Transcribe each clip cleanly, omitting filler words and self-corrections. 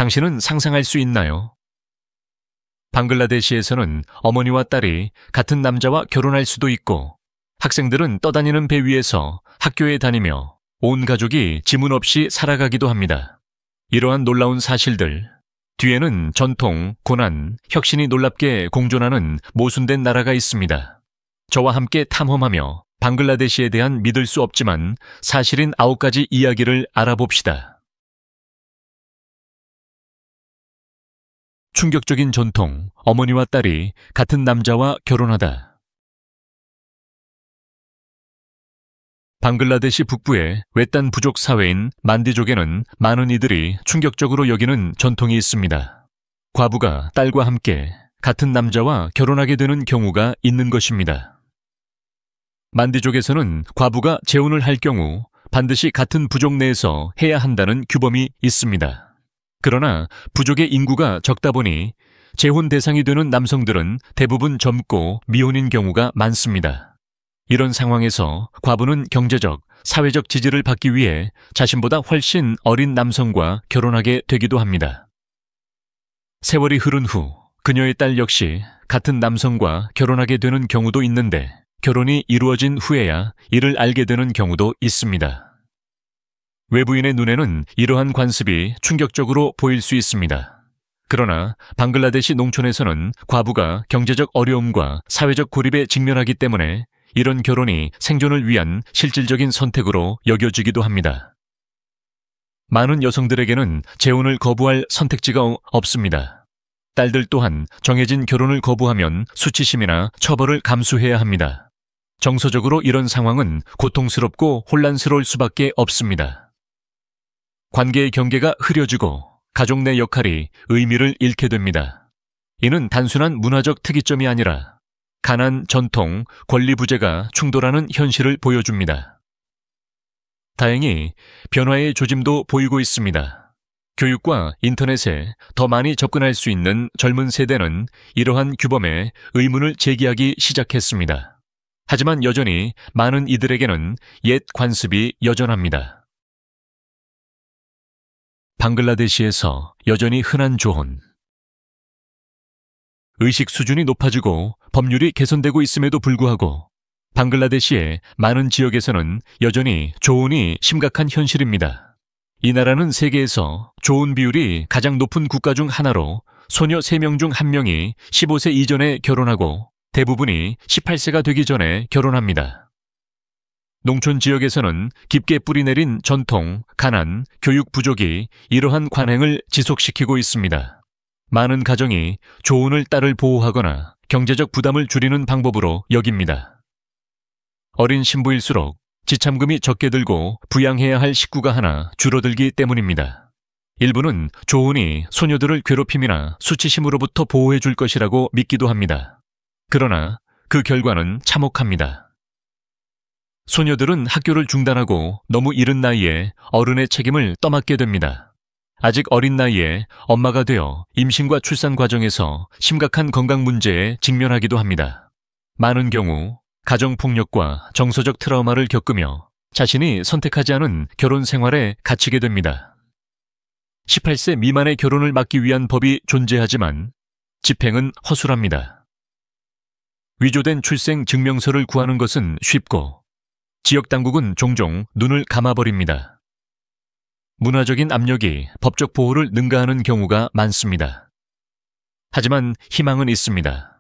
당신은 상상할 수 있나요? 방글라데시에서는 어머니와 딸이 같은 남자와 결혼할 수도 있고, 학생들은 떠다니는 배 위에서 학교에 다니며 온 가족이 지문 없이 살아가기도 합니다. 이러한 놀라운 사실들, 뒤에는 전통, 고난, 혁신이 놀랍게 공존하는 모순된 나라가 있습니다. 저와 함께 탐험하며 방글라데시에 대한 믿을 수 없지만 사실인 9가지 이야기를 알아봅시다. 충격적인 전통, 어머니와 딸이 같은 남자와 결혼하다. 방글라데시 북부의 외딴 부족 사회인 만디족에는 많은 이들이 충격적으로 여기는 전통이 있습니다. 과부가 딸과 함께 같은 남자와 결혼하게 되는 경우가 있는 것입니다. 만디족에서는 과부가 재혼을 할 경우 반드시 같은 부족 내에서 해야 한다는 규범이 있습니다. 그러나 부족의 인구가 적다 보니 재혼 대상이 되는 남성들은 대부분 젊고 미혼인 경우가 많습니다. 이런 상황에서 과부는 경제적, 사회적 지지를 받기 위해 자신보다 훨씬 어린 남성과 결혼하게 되기도 합니다. 세월이 흐른 후 그녀의 딸 역시 같은 남성과 결혼하게 되는 경우도 있는데 결혼이 이루어진 후에야 이를 알게 되는 경우도 있습니다. 외부인의 눈에는 이러한 관습이 충격적으로 보일 수 있습니다. 그러나 방글라데시 농촌에서는 과부가 경제적 어려움과 사회적 고립에 직면하기 때문에 이런 결혼이 생존을 위한 실질적인 선택으로 여겨지기도 합니다. 많은 여성들에게는 재혼을 거부할 선택지가 없습니다. 딸들 또한 정해진 결혼을 거부하면 수치심이나 처벌을 감수해야 합니다. 정서적으로 이런 상황은 고통스럽고 혼란스러울 수밖에 없습니다. 관계의 경계가 흐려지고 가족 내 역할이 의미를 잃게 됩니다. 이는 단순한 문화적 특이점이 아니라 가난, 전통, 권리 부재가 충돌하는 현실을 보여줍니다. 다행히 변화의 조짐도 보이고 있습니다. 교육과 인터넷에 더 많이 접근할 수 있는 젊은 세대는 이러한 규범에 의문을 제기하기 시작했습니다. 하지만 여전히 많은 이들에게는 옛 관습이 여전합니다. 방글라데시에서 여전히 흔한 조혼. 의식 수준이 높아지고 법률이 개선되고 있음에도 불구하고 방글라데시의 많은 지역에서는 여전히 조혼이 심각한 현실입니다. 이 나라는 세계에서 조혼 비율이 가장 높은 국가 중 하나로 소녀 3명 중 1명이 15세 이전에 결혼하고 대부분이 18세가 되기 전에 결혼합니다. 농촌 지역에서는 깊게 뿌리내린 전통, 가난, 교육 부족이 이러한 관행을 지속시키고 있습니다. 많은 가정이 조혼을 딸을 보호하거나 경제적 부담을 줄이는 방법으로 여깁니다. 어린 신부일수록 지참금이 적게 들고 부양해야 할 식구가 하나 줄어들기 때문입니다. 일부는 조혼이 소녀들을 괴롭힘이나 수치심으로부터 보호해 줄 것이라고 믿기도 합니다. 그러나 그 결과는 참혹합니다. 소녀들은 학교를 중단하고 너무 이른 나이에 어른의 책임을 떠맡게 됩니다. 아직 어린 나이에 엄마가 되어 임신과 출산 과정에서 심각한 건강 문제에 직면하기도 합니다. 많은 경우 가정폭력과 정서적 트라우마를 겪으며 자신이 선택하지 않은 결혼 생활에 갇히게 됩니다. 18세 미만의 결혼을 막기 위한 법이 존재하지만 집행은 허술합니다. 위조된 출생 증명서를 구하는 것은 쉽고 지역 당국은 종종 눈을 감아버립니다. 문화적인 압력이 법적 보호를 능가하는 경우가 많습니다. 하지만 희망은 있습니다.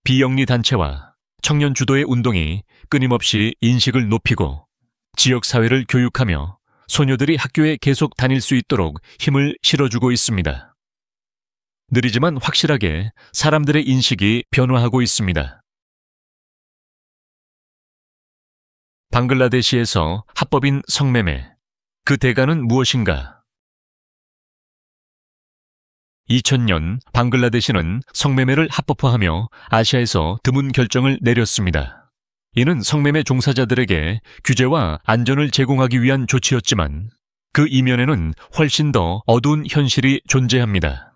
비영리 단체와 청년 주도의 운동이 끊임없이 인식을 높이고 지역사회를 교육하며 소녀들이 학교에 계속 다닐 수 있도록 힘을 실어주고 있습니다. 느리지만 확실하게 사람들의 인식이 변화하고 있습니다. 방글라데시에서 합법인 성매매. 그 대가는 무엇인가? 2000년 방글라데시는 성매매를 합법화하며 아시아에서 드문 결정을 내렸습니다. 이는 성매매 종사자들에게 규제와 안전을 제공하기 위한 조치였지만 그 이면에는 훨씬 더 어두운 현실이 존재합니다.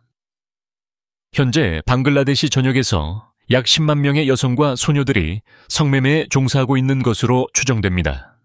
현재 방글라데시 전역에서 약 10만 명의 여성과 소녀들이 성매매에 종사하고 있는 것으로 추정됩니다.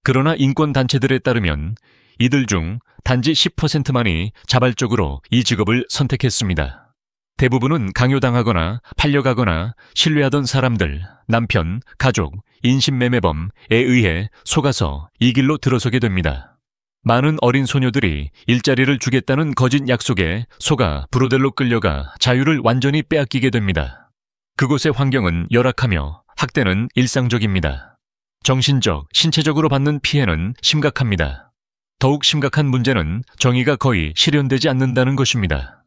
그러나 인권단체들에 따르면 이들 중 단지 10%만이 자발적으로 이 직업을 선택했습니다. 대부분은 강요당하거나 팔려가거나 신뢰하던 사람들, 남편, 가족, 인신매매범에 의해 속아서 이 길로 들어서게 됩니다. 많은 어린 소녀들이 일자리를 주겠다는 거짓 약속에 속아 브로델로 끌려가 자유를 완전히 빼앗기게 됩니다. 그곳의 환경은 열악하며 학대는 일상적입니다. 정신적, 신체적으로 받는 피해는 심각합니다. 더욱 심각한 문제는 정의가 거의 실현되지 않는다는 것입니다.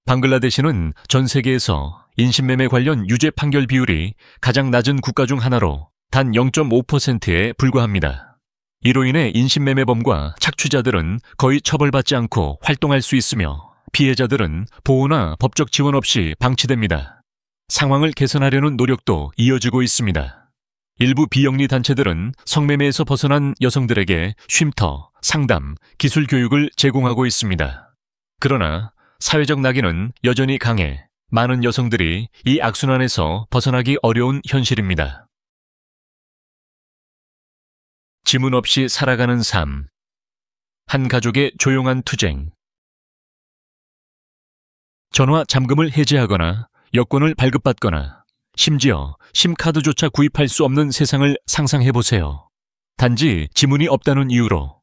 방글라데시는 전 세계에서 인신매매 관련 유죄 판결 비율이 가장 낮은 국가 중 하나로 단 0.5%에 불과합니다. 이로 인해 인신매매범과 착취자들은 거의 처벌받지 않고 활동할 수 있으며 피해자들은 보호나 법적 지원 없이 방치됩니다. 상황을 개선하려는 노력도 이어지고 있습니다. 일부 비영리 단체들은 성매매에서 벗어난 여성들에게 쉼터, 상담, 기술 교육을 제공하고 있습니다. 그러나 사회적 낙인은 여전히 강해 많은 여성들이 이 악순환에서 벗어나기 어려운 현실입니다. 지문 없이 살아가는 삶. 한 가족의 조용한 투쟁. 전화 잠금을 해제하거나 여권을 발급받거나 심지어 심카드조차 구입할 수 없는 세상을 상상해보세요. 단지 지문이 없다는 이유로.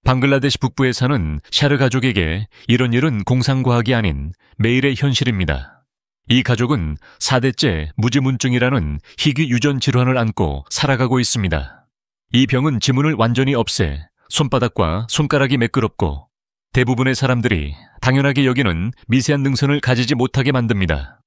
방글라데시 북부에 사는 샤르 가족에게 이런 일은 공상과학이 아닌 매일의 현실입니다. 이 가족은 4대째 무지문증이라는 희귀 유전 질환을 안고 살아가고 있습니다. 이 병은 지문을 완전히 없애 손바닥과 손가락이 매끄럽고 대부분의 사람들이 당연하게 여기는 미세한 능선을 가지지 못하게 만듭니다.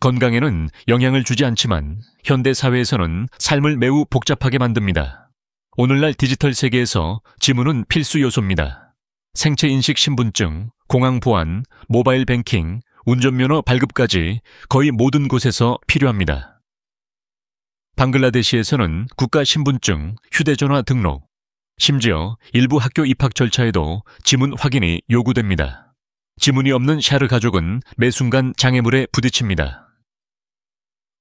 건강에는 영향을 주지 않지만 현대 사회에서는 삶을 매우 복잡하게 만듭니다. 오늘날 디지털 세계에서 지문은 필수 요소입니다. 생체인식 신분증, 공항 보안, 모바일 뱅킹, 운전면허 발급까지 거의 모든 곳에서 필요합니다. 방글라데시에서는 국가 신분증, 휴대전화 등록, 심지어 일부 학교 입학 절차에도 지문 확인이 요구됩니다. 지문이 없는 샤르 가족은 매 순간 장애물에 부딪힙니다.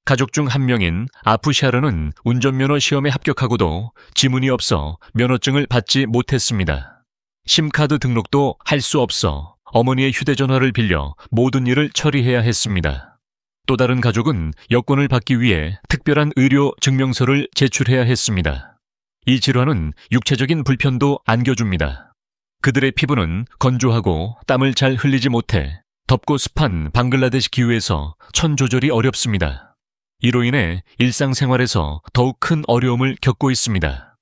가족 중 한 명인 아프 샤르는 운전면허 시험에 합격하고도 지문이 없어 면허증을 받지 못했습니다. 심카드 등록도 할 수 없어 어머니의 휴대전화를 빌려 모든 일을 처리해야 했습니다. 또 다른 가족은 여권을 받기 위해 특별한 의료 증명서를 제출해야 했습니다. 이 질환은 육체적인 불편도 안겨줍니다. 그들의 피부는 건조하고 땀을 잘 흘리지 못해 덥고 습한 방글라데시 기후에서 천 조절이 어렵습니다. 이로 인해 일상생활에서 더욱 큰 어려움을 겪고 있습니다.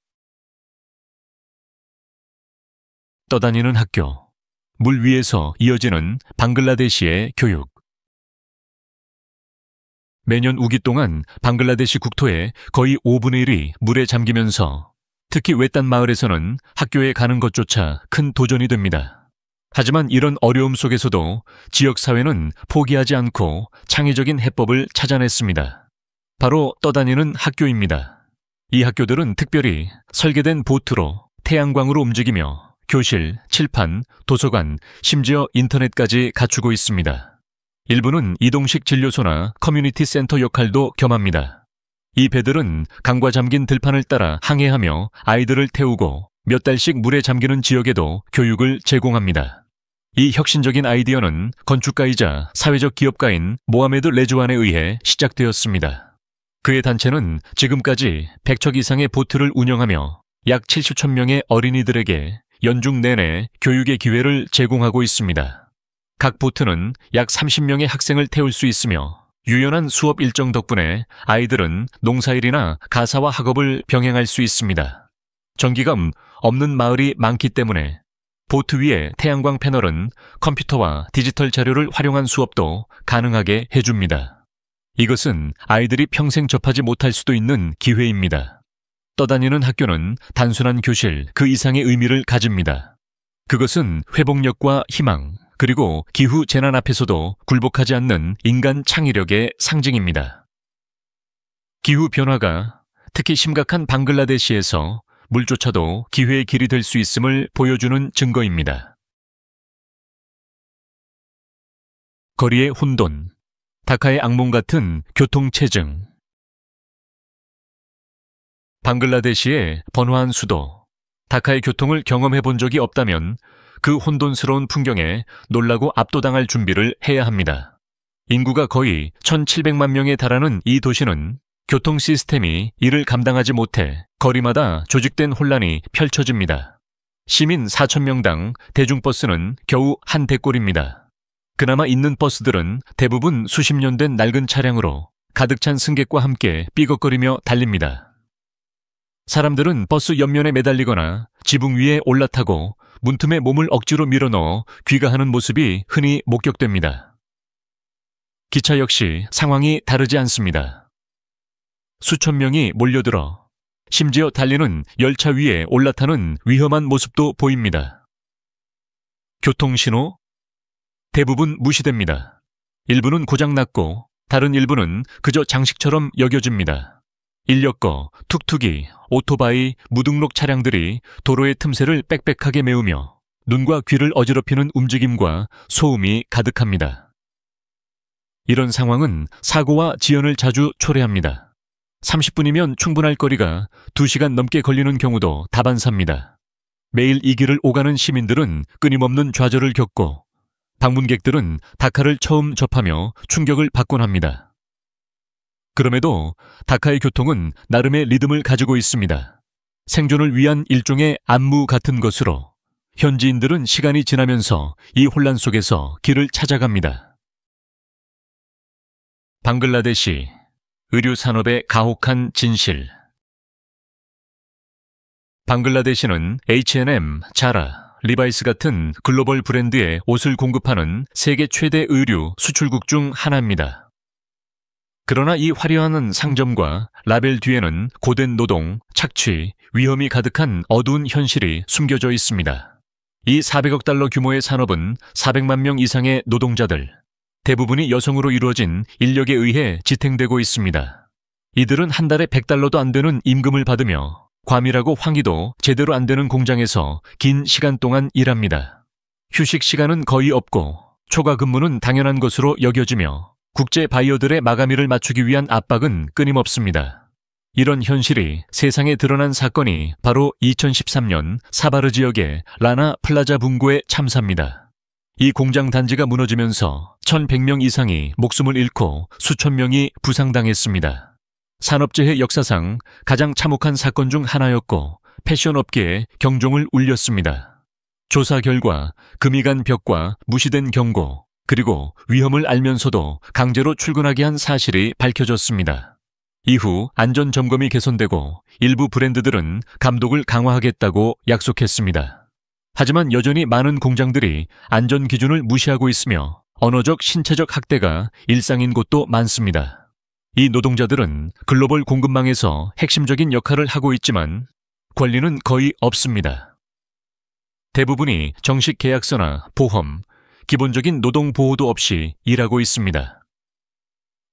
떠다니는 학교. 물 위에서 이어지는 방글라데시의 교육. 매년 우기 동안 방글라데시 국토의 거의 5분의 1이 물에 잠기면서 특히 외딴 마을에서는 학교에 가는 것조차 큰 도전이 됩니다. 하지만 이런 어려움 속에서도 지역사회는 포기하지 않고 창의적인 해법을 찾아냈습니다. 바로 떠다니는 학교입니다. 이 학교들은 특별히 설계된 보트로 태양광으로 움직이며 교실, 칠판, 도서관, 심지어 인터넷까지 갖추고 있습니다. 일부는 이동식 진료소나 커뮤니티 센터 역할도 겸합니다. 이 배들은 강과 잠긴 들판을 따라 항해하며 아이들을 태우고 몇 달씩 물에 잠기는 지역에도 교육을 제공합니다. 이 혁신적인 아이디어는 건축가이자 사회적 기업가인 모하메드 레즈완에 의해 시작되었습니다. 그의 단체는 지금까지 100척 이상의 보트를 운영하며 약 70천 명의 어린이들에게 연중 내내 교육의 기회를 제공하고 있습니다. 각 보트는 약 30명의 학생을 태울 수 있으며 유연한 수업 일정 덕분에 아이들은 농사일이나 가사와 학업을 병행할 수 있습니다. 전기가 없는 마을이 많기 때문에 보트 위의 태양광 패널은 컴퓨터와 디지털 자료를 활용한 수업도 가능하게 해줍니다. 이것은 아이들이 평생 접하지 못할 수도 있는 기회입니다. 떠다니는 학교는 단순한 교실 그 이상의 의미를 가집니다. 그것은 회복력과 희망, 그리고 기후 재난 앞에서도 굴복하지 않는 인간 창의력의 상징입니다. 기후 변화가 특히 심각한 방글라데시에서 물조차도 기회의 길이 될 수 있음을 보여주는 증거입니다. 거리의 혼돈, 다카의 악몽 같은 교통체증. 방글라데시의 번화한 수도, 다카의 교통을 경험해 본 적이 없다면 그 혼돈스러운 풍경에 놀라고 압도당할 준비를 해야 합니다. 인구가 거의 1,700만 명에 달하는 이 도시는 교통 시스템이 이를 감당하지 못해 거리마다 조직된 혼란이 펼쳐집니다. 시민 4,000명당 대중버스는 겨우 한 대꼴입니다. 그나마 있는 버스들은 대부분 수십 년 된 낡은 차량으로 가득 찬 승객과 함께 삐걱거리며 달립니다. 사람들은 버스 옆면에 매달리거나 지붕 위에 올라타고 문틈에 몸을 억지로 밀어넣어 귀가하는 모습이 흔히 목격됩니다. 기차 역시 상황이 다르지 않습니다. 수천 명이 몰려들어 심지어 달리는 열차 위에 올라타는 위험한 모습도 보입니다. 교통신호 대부분 무시됩니다. 일부는 고장났고 다른 일부는 그저 장식처럼 여겨집니다. 인력거, 툭툭이, 오토바이, 무등록 차량들이 도로의 틈새를 빽빽하게 메우며 눈과 귀를 어지럽히는 움직임과 소음이 가득합니다. 이런 상황은 사고와 지연을 자주 초래합니다. 30분이면 충분할 거리가 2시간 넘게 걸리는 경우도 다반사입니다. 매일 이 길을 오가는 시민들은 끊임없는 좌절을 겪고 방문객들은 다카를 처음 접하며 충격을 받곤 합니다. 그럼에도 다카의 교통은 나름의 리듬을 가지고 있습니다. 생존을 위한 일종의 안무 같은 것으로 현지인들은 시간이 지나면서 이 혼란 속에서 길을 찾아갑니다. 방글라데시 의류 산업의 가혹한 진실. 방글라데시는 H&M, 자라, 리바이스 같은 글로벌 브랜드의 옷을 공급하는 세계 최대 의류 수출국 중 하나입니다. 그러나 이 화려한 상점과 라벨 뒤에는 고된 노동, 착취, 위험이 가득한 어두운 현실이 숨겨져 있습니다. 이 400억 달러 규모의 산업은 400만 명 이상의 노동자들, 대부분이 여성으로 이루어진 인력에 의해 지탱되고 있습니다. 이들은 한 달에 100달러도 안 되는 임금을 받으며 과밀하고 환기도 제대로 안 되는 공장에서 긴 시간 동안 일합니다. 휴식 시간은 거의 없고 초과 근무는 당연한 것으로 여겨지며 국제 바이어들의 마감일을 맞추기 위한 압박은 끊임없습니다. 이런 현실이 세상에 드러난 사건이 바로 2013년 사바르 지역의 라나 플라자 붕괴의 참사입니다. 이 공장 단지가 무너지면서 1,100명 이상이 목숨을 잃고 수천 명이 부상당했습니다. 산업재해 역사상 가장 참혹한 사건 중 하나였고 패션 업계에 경종을 울렸습니다. 조사 결과 금이 간 벽과 무시된 경고, 그리고 위험을 알면서도 강제로 출근하게 한 사실이 밝혀졌습니다. 이후 안전점검이 개선되고 일부 브랜드들은 감독을 강화하겠다고 약속했습니다. 하지만 여전히 많은 공장들이 안전 기준을 무시하고 있으며 언어적, 신체적 학대가 일상인 곳도 많습니다. 이 노동자들은 글로벌 공급망에서 핵심적인 역할을 하고 있지만 권리는 거의 없습니다. 대부분이 정식 계약서나 보험, 기본적인 노동 보호도 없이 일하고 있습니다.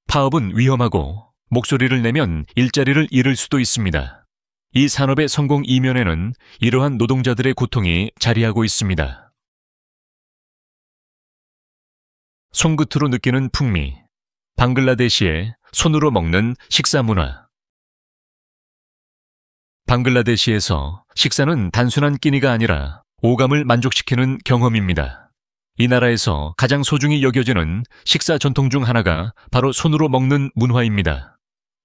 파업은 위험하고 목소리를 내면 일자리를 잃을 수도 있습니다. 이 산업의 성공 이면에는 이러한 노동자들의 고통이 자리하고 있습니다. 손끝으로 느끼는 풍미, 방글라데시의 손으로 먹는 식사 문화. 방글라데시에서 식사는 단순한 끼니가 아니라 오감을 만족시키는 경험입니다. 이 나라에서 가장 소중히 여겨지는 식사 전통 중 하나가 바로 손으로 먹는 문화입니다.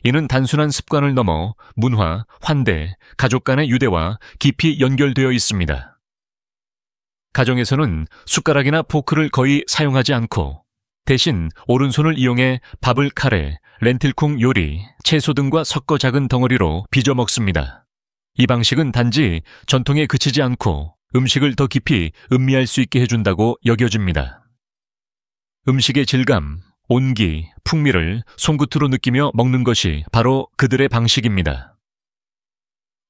이는 단순한 습관을 넘어 문화, 환대, 가족 간의 유대와 깊이 연결되어 있습니다. 가정에서는 숟가락이나 포크를 거의 사용하지 않고 대신 오른손을 이용해 밥을 카레, 렌틸콩 요리, 채소 등과 섞어 작은 덩어리로 빚어 먹습니다. 이 방식은 단지 전통에 그치지 않고 음식을 더 깊이 음미할 수 있게 해준다고 여겨집니다. 음식의 질감, 온기, 풍미를 손끝으로 느끼며 먹는 것이 바로 그들의 방식입니다.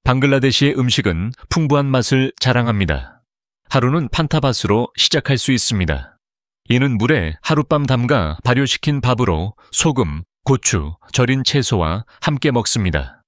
방글라데시의 음식은 풍부한 맛을 자랑합니다. 하루는 판타바스로 시작할 수 있습니다. 이는 물에 하룻밤 담가 발효시킨 밥으로 소금, 고추, 절인 채소와 함께 먹습니다.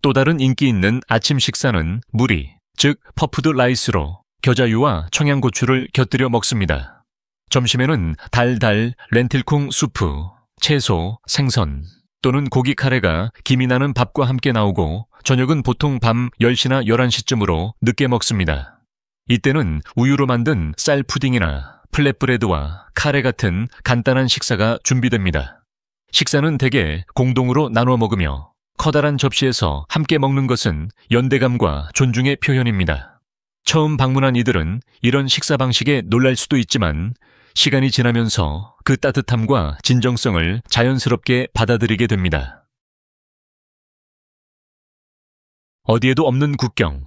또 다른 인기 있는 아침 식사는 무리, 즉 퍼프드 라이스로 겨자유와 청양고추를 곁들여 먹습니다. 점심에는 달달 렌틸콩 수프, 채소, 생선, 또는 고기 카레가 김이 나는 밥과 함께 나오고 저녁은 보통 밤 10시나 11시쯤으로 늦게 먹습니다. 이때는 우유로 만든 쌀 푸딩이나 플랫브레드와 카레 같은 간단한 식사가 준비됩니다. 식사는 대개 공동으로 나눠 먹으며 커다란 접시에서 함께 먹는 것은 연대감과 존중의 표현입니다. 처음 방문한 이들은 이런 식사 방식에 놀랄 수도 있지만 시간이 지나면서 그 따뜻함과 진정성을 자연스럽게 받아들이게 됩니다. 어디에도 없는 국경.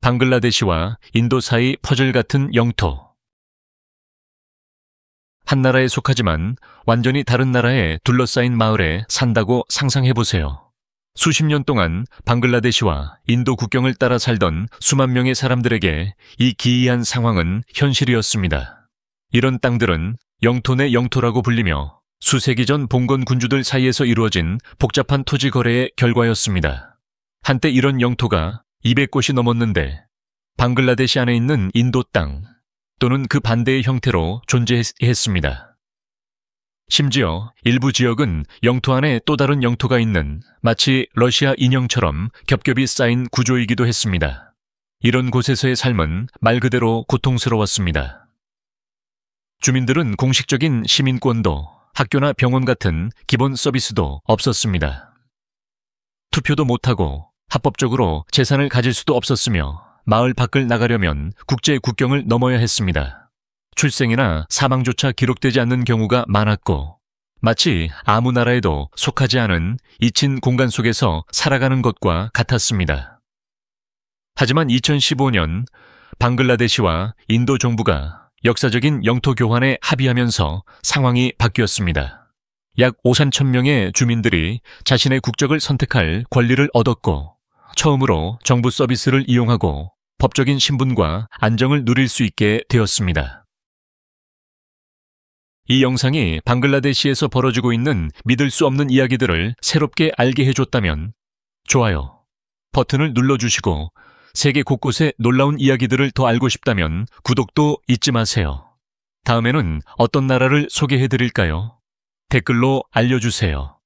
방글라데시와 인도 사이 퍼즐 같은 영토. 한 나라에 속하지만 완전히 다른 나라에 둘러싸인 마을에 산다고 상상해보세요. 수십 년 동안 방글라데시와 인도 국경을 따라 살던 수만 명의 사람들에게 이 기이한 상황은 현실이었습니다. 이런 땅들은 영토 내 영토라고 불리며 수세기 전 봉건 군주들 사이에서 이루어진 복잡한 토지 거래의 결과였습니다. 한때 이런 영토가 200곳이 넘었는데 방글라데시 안에 있는 인도 땅 또는 그 반대의 형태로 존재했습니다. 심지어 일부 지역은 영토 안에 또 다른 영토가 있는 마치 러시아 인형처럼 겹겹이 쌓인 구조이기도 했습니다. 이런 곳에서의 삶은 말 그대로 고통스러웠습니다. 주민들은 공식적인 시민권도 학교나 병원 같은 기본 서비스도 없었습니다. 투표도 못하고 합법적으로 재산을 가질 수도 없었으며 마을 밖을 나가려면 국제 국경을 넘어야 했습니다. 출생이나 사망조차 기록되지 않는 경우가 많았고 마치 아무 나라에도 속하지 않은 잊힌 공간 속에서 살아가는 것과 같았습니다. 하지만 2015년 방글라데시와 인도 정부가 역사적인 영토 교환에 합의하면서 상황이 바뀌었습니다. 약 5,300명의 주민들이 자신의 국적을 선택할 권리를 얻었고 처음으로 정부 서비스를 이용하고 법적인 신분과 안정을 누릴 수 있게 되었습니다. 이 영상이 방글라데시에서 벌어지고 있는 믿을 수 없는 이야기들을 새롭게 알게 해줬다면 좋아요 버튼을 눌러주시고 세계 곳곳의 놀라운 이야기들을 더 알고 싶다면 구독도 잊지 마세요. 다음에는 어떤 나라를 소개해드릴까요? 댓글로 알려주세요.